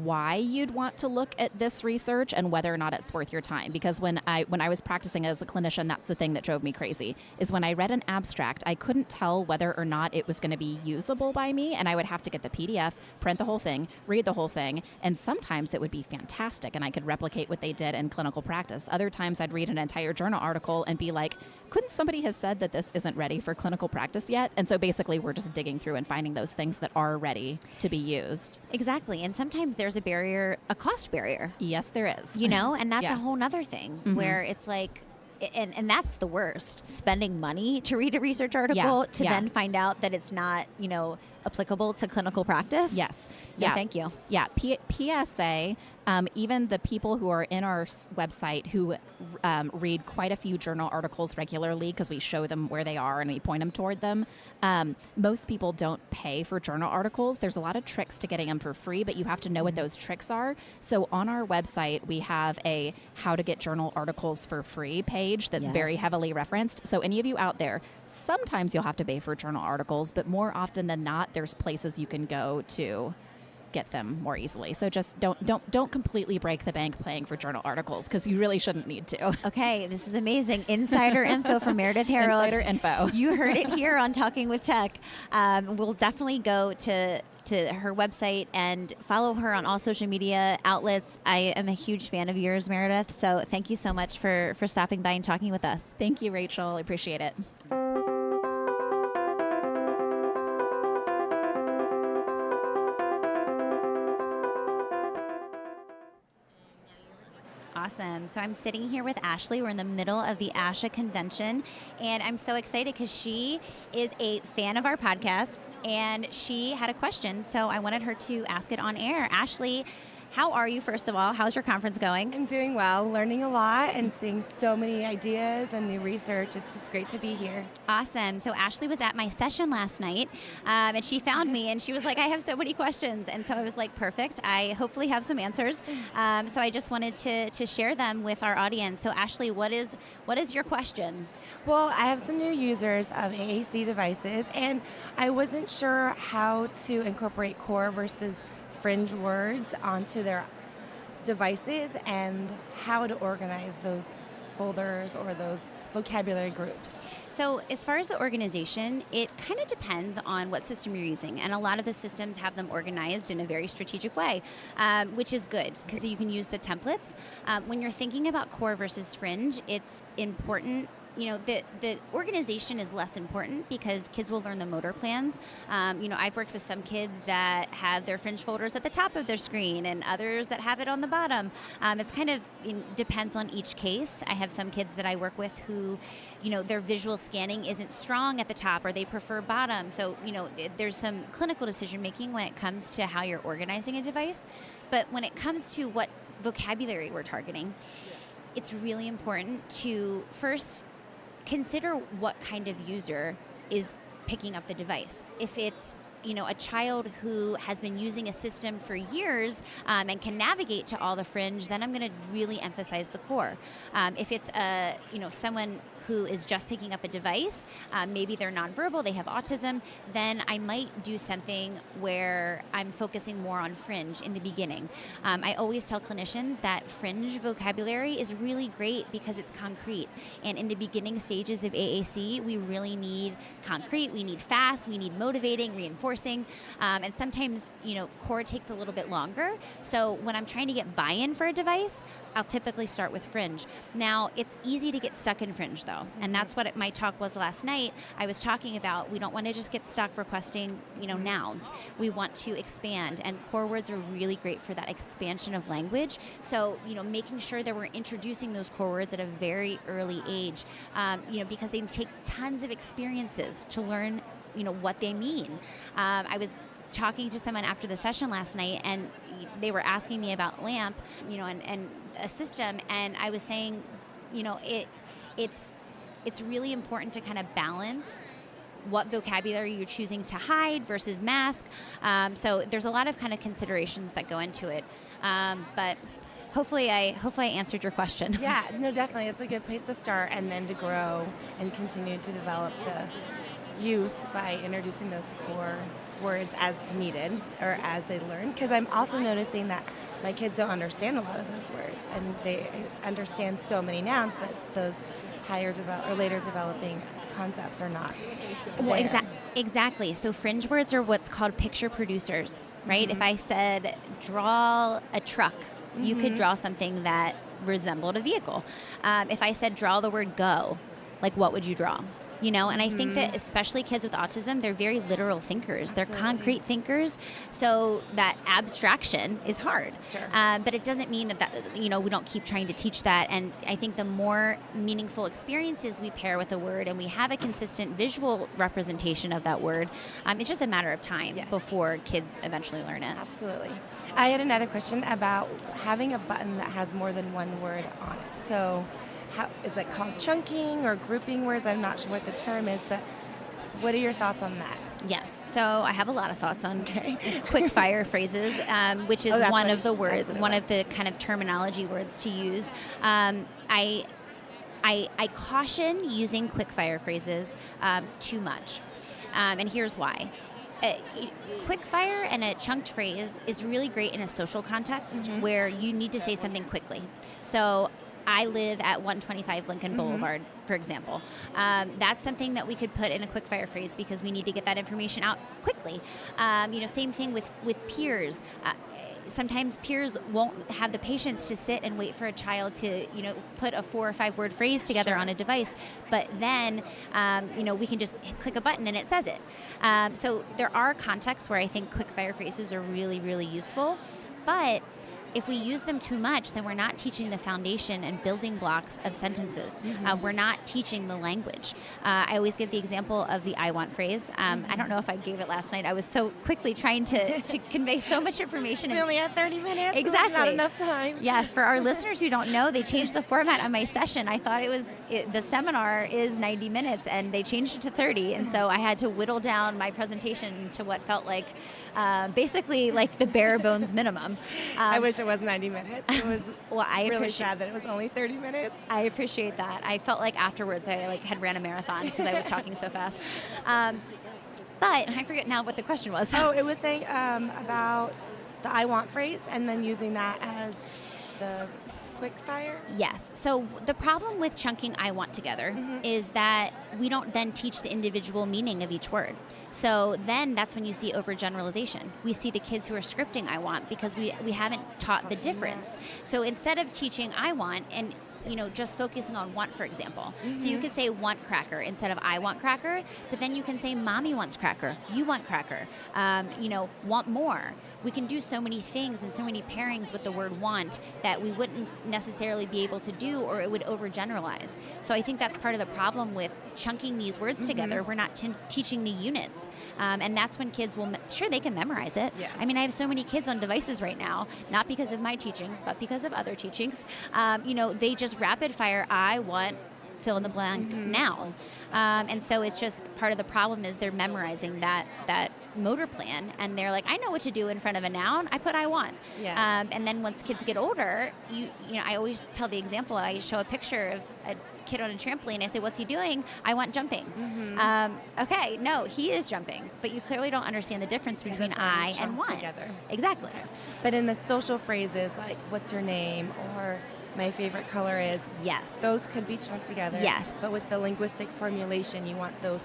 why you'd want to look at this research and whether or not it's worth your time. Because when I was practicing as a clinician, that's the thing that drove me crazy, is when I read an abstract, I couldn't tell whether or not it was going to be usable by me, and I would have to get the PDF, print the whole thing, read the whole thing, and sometimes it would be fantastic and I could replicate what they did in clinical practice. Other times I'd read an entire journal article and be like, couldn't somebody have said that this isn't ready for clinical practice yet? And so basically we're just digging through and finding those things that are ready to be used. Exactly. And sometimes there's a cost barrier. Yes, there is. And that's a whole nother thing where it's like, and that's the worst, spending money to read a research article to then find out that it's not, applicable to clinical practice. Yes. Yeah. Thank you. Yeah. PSA, even the people who are in our website who read quite a few journal articles regularly, because we show them where they are and we point them toward them, most people don't pay for journal articles. There's a lot of tricks to getting them for free, but you have to know what those tricks are. So on our website, we have a how to get journal articles for free page that's very heavily referenced. So any of you out there, sometimes you'll have to pay for journal articles, but more often than not, there's places you can go to get them more easily. So just don't completely break the bank paying for journal articles, because you really shouldn't need to. Okay, this is amazing. Insider info from Meredith Harold. Insider info. You heard it here on Talking with Tech. We'll definitely go to her website and follow her on all social media outlets. I am a huge fan of yours, Meredith. So thank you so much for stopping by and talking with us. Thank you, Rachel. I appreciate it. Awesome. So I'm sitting here with Ashley. We're in the middle of the ASHA convention, and I'm so excited because she is a fan of our podcast, and she had a question, so I wanted her to ask it on air. Ashley, How are you, first of all? How's your conference going? I'm doing well, learning a lot and seeing so many ideas and new research. It's just great to be here. Awesome. So Ashley was at my session last night, and she found me, and she was like, I have so many questions. And so I was like, perfect. I hopefully have some answers. So I just wanted to share them with our audience. So Ashley, what is your question? Well, I have some new users of AAC devices, and I wasn't sure how to incorporate core versus fringe words onto their devices and how to organize those folders or those vocabulary groups. So as far as the organization, it kind of depends on what system you're using. And a lot of the systems have them organized in a very strategic way, which is good because you can use the templates. When you're thinking about core versus fringe, it's important. The organization is less important because kids will learn the motor plans. I've worked with some kids that have their fringe folders at the top of their screen and others that have it on the bottom. It's kind of depends on each case. I have some kids that I work with who, their visual scanning isn't strong at the top or they prefer bottom. So, there's some clinical decision making when it comes to how you're organizing a device. But when it comes to what vocabulary we're targeting, it's really important to first consider what kind of user is picking up the device. If it's a child who has been using a system for years and can navigate to all the fringe, then I'm going to really emphasize the core. If it's someone who is just picking up a device, maybe they're nonverbal, they have autism, then I might do something where I'm focusing more on fringe in the beginning. I always tell clinicians that fringe vocabulary is really great because it's concrete. And in the beginning stages of AAC, we really need concrete, we need fast, we need motivating, reinforcing, and sometimes, core takes a little bit longer. So when I'm trying to get buy-in for a device, I'll typically start with fringe. Now, it's easy to get stuck in fringe, though, and that's what my talk was last night. I was talking about we don't want to just get stuck requesting, nouns. We want to expand, and core words are really great for that expansion of language. So, making sure that we're introducing those core words at a very early age, because they take tons of experiences to learn, what they mean. I was talking to someone after the session last night, and they were asking me about LAMP, and a system, and I was saying, it's really important to kind of balance what vocabulary you're choosing to hide versus mask. So there's a lot of kind of considerations that go into it, but hopefully I answered your question. Yeah, no, definitely. It's a good place to start and then to grow and continue to develop the use by introducing those core words as needed or as they learn, because I'm also noticing that my kids don't understand a lot of those words, and they understand so many nouns, but those higher or later developing concepts are not. Well, exactly. So fringe words are what's called picture producers, right? Mm-hmm. If I said draw a truck, you could draw something that resembled a vehicle. If I said draw the word go, like what would you draw? And I think that especially kids with autism, they're very literal thinkers. Absolutely. They're concrete thinkers. So that abstraction is hard. Sure. But it doesn't mean that we don't keep trying to teach that. And I think the more meaningful experiences we pair with a word and we have a consistent visual representation of that word, it's just a matter of time before kids eventually learn it. Absolutely. I had another question about having a button that has more than one word on it. So how is it called chunking or grouping words? I'm not sure what the term is, but what are your thoughts on that? Yes, so I have a lot of thoughts on quick fire phrases, which is one of the words, one of the kind of terminology words to use. I caution using quick fire phrases too much, and here's why. Quick fire and a chunked phrase is really great in a social context where you need to say something quickly. So I live at 125 Lincoln Boulevard, for example. That's something that we could put in a quick fire phrase because we need to get that information out quickly. Same thing with peers. Sometimes peers won't have the patience to sit and wait for a child to, put a 4 or 5 word phrase together on a device. But then, we can just click a button and it says it. So there are contexts where I think quick fire phrases are really, really useful. But if we use them too much, then we're not teaching the foundation and building blocks of sentences. We're not teaching the language. I always give the example of the I want phrase. I don't know if I gave it last night. I was so quickly trying to convey so much information. We only had 30 minutes. Exactly. Not enough time. Yes, for our listeners who don't know, they changed the format of my session. I thought the seminar is 90 minutes, and they changed it to 30. And so I had to whittle down my presentation to what felt like basically like the bare bones minimum. I wish it was 90 minutes. It was really sad that it was only 30 minutes. I appreciate that. I felt like afterwards I had ran a marathon because I was talking so fast. But I forget now what the question was. Oh, it was saying about the I want phrase and then using that as the quick fire? Yes. So the problem with chunking I want together is that we don't then teach the individual meaning of each word. So then that's when you see overgeneralization. We see the kids who are scripting I want because we haven't taught the difference. So instead of teaching I want and just focusing on want, for example. So you could say want cracker instead of I want cracker, but then you can say mommy wants cracker, you want cracker, want more. We can do so many things and so many pairings with the word want that we wouldn't necessarily be able to do, or it would overgeneralize. So I think that's part of the problem with chunking these words together. We're not teaching the units. And that's when kids will, sure, they can memorize it. Yeah. I mean, I have so many kids on devices right now, not because of my teachings, but because of other teachings. They just rapid fire, I want fill in the blank noun. And so it's just part of the problem is they're memorizing that motor plan, and they're like, I know what to do in front of a noun. I put I want. Yes. And then once kids get older, I always tell the example. I show a picture of a kid on a trampoline. I say, what's he doing? I want jumping. Okay, no, he is jumping, but you clearly don't understand the difference between I and want. Together. Exactly. Okay. But in the social phrases like what's your name or my favorite color is, yes, those could be chunked together. Yes. But with the linguistic formulation, you want those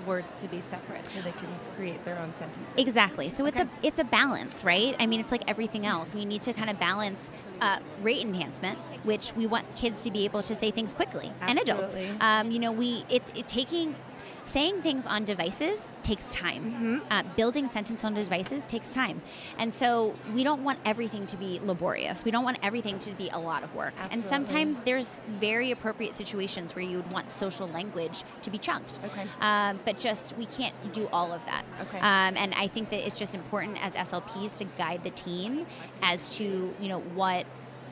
words to be separate so they can create their own sentences. Exactly. So it's a balance, right? I mean, it's like everything else. We need to kind of balance rate enhancement, which we want kids to be able to say things quickly, Absolutely. and adults. Saying things on devices takes time. Building sentence on devices takes time. And so we don't want everything to be laborious. We don't want everything to be a lot of work. Absolutely. And sometimes there's very appropriate situations where you would want social language to be chunked. Okay. But we can't do all of that. Okay. And I think that it's just important as SLPs to guide the team as to,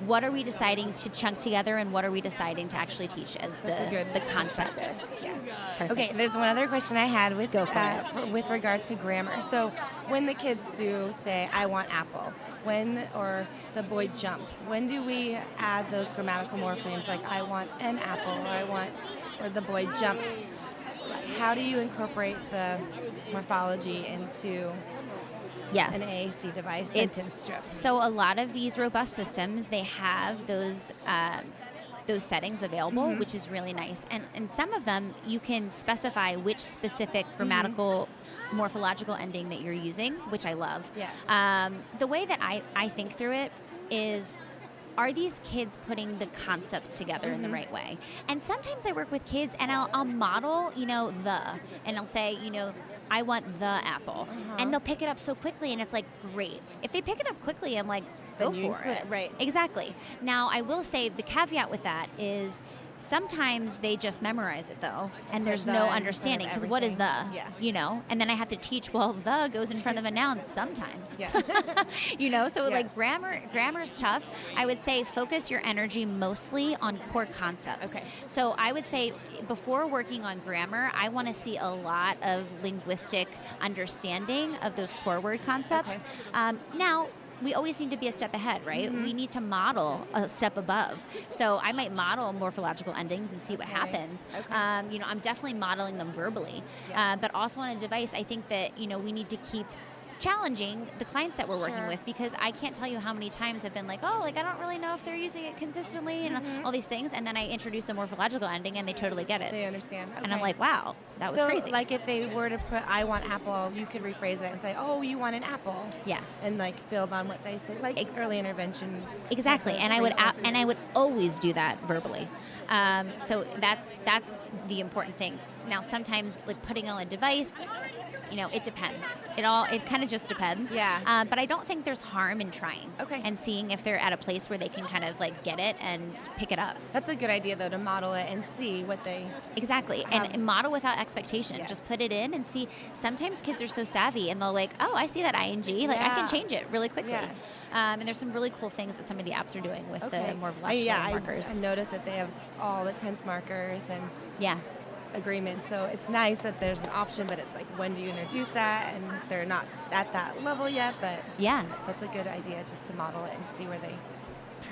what are we deciding to chunk together and what are we deciding to actually teach as the concepts. Yes. Perfect. Okay, there's one other question I had with regard to grammar. So when the kids do say, I want apple, or the boy jump, when do we add those grammatical morphemes like I want an apple or the boy jumped? How do you incorporate the morphology into an AAC device sentence strip? So a lot of these robust systems, they have those settings available, which is really nice. And some of them, you can specify which specific grammatical morphological ending that you're using, which I love. Yes. The way that I think through it is, are these kids putting the concepts together in the right way? And sometimes I work with kids and I'll model, and I'll say, I want the apple. And they'll pick it up so quickly and it's like, great. If they pick it up quickly, I'm like, go for it. Right. Exactly. Now, I will say the caveat with that is sometimes they just memorize it though, and there's no understanding because what is the, and then I have to teach, the goes in front of a noun sometimes, so like grammar's tough. I would say focus your energy mostly on core concepts. Okay. So I would say before working on grammar, I want to see a lot of linguistic understanding of those core word concepts. Okay. Now, we always need to be a step ahead, right? We need to model a step above. So I might model morphological endings and see what happens. Okay. I'm definitely modeling them verbally. Yes. But also on a device, I think that, we need to keep challenging the clients that we're working with, because I can't tell you how many times I've been like, I don't really know if they're using it consistently and all these things, and then I introduce a morphological ending and they totally get it. They understand. Okay. And I'm like, wow, that was crazy. Like if they were to put I want apple, you could rephrase it and say, you want an apple. Yes. And like build on what they say, like early intervention. Exactly. And I would always do that verbally. So that's the important thing. Now sometimes like putting on a device, it depends. It kind of just depends. Yeah. But I don't think there's harm in trying. Okay. And seeing if they're at a place where they can kind of like get it and pick it up. That's a good idea, though, to model it and see what they Exactly. And model without expectation. Yes. Just put it in and see. Sometimes kids are so savvy and they'll like, oh, I see that ing. Like I can change it really quickly. Yes. And there's some really cool things that some of the apps are doing with the more logical markers. I noticed that they have all the tense markers and Yeah. agreements. So it's nice that there's an option, but it's like, when do you introduce that? And they're not at that level yet, but Yeah. that's a good idea just to model it and see where they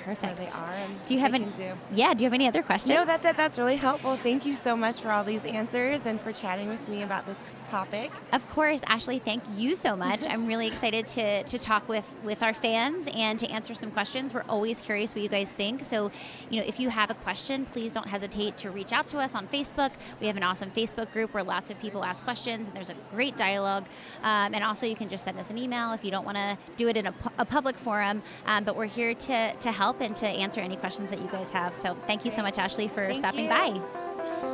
Perfect. are and Do you what have they any? can do. Yeah. Do you have any other questions? No, that's it. That's really helpful. Thank you so much for all these answers and for chatting with me about this topic. Of course, Ashley, thank you so much. I'm really excited to talk with our fans and to answer some questions. We're always curious what you guys think. So, if you have a question, please don't hesitate to reach out to us on Facebook. We have an awesome Facebook group where lots of people ask questions and there's a great dialogue. And also you can just send us an email if you don't want to do it in a public forum. But we're here to help and to answer any questions that you guys have. So thank you so much, Ashley, for Thank stopping you. by.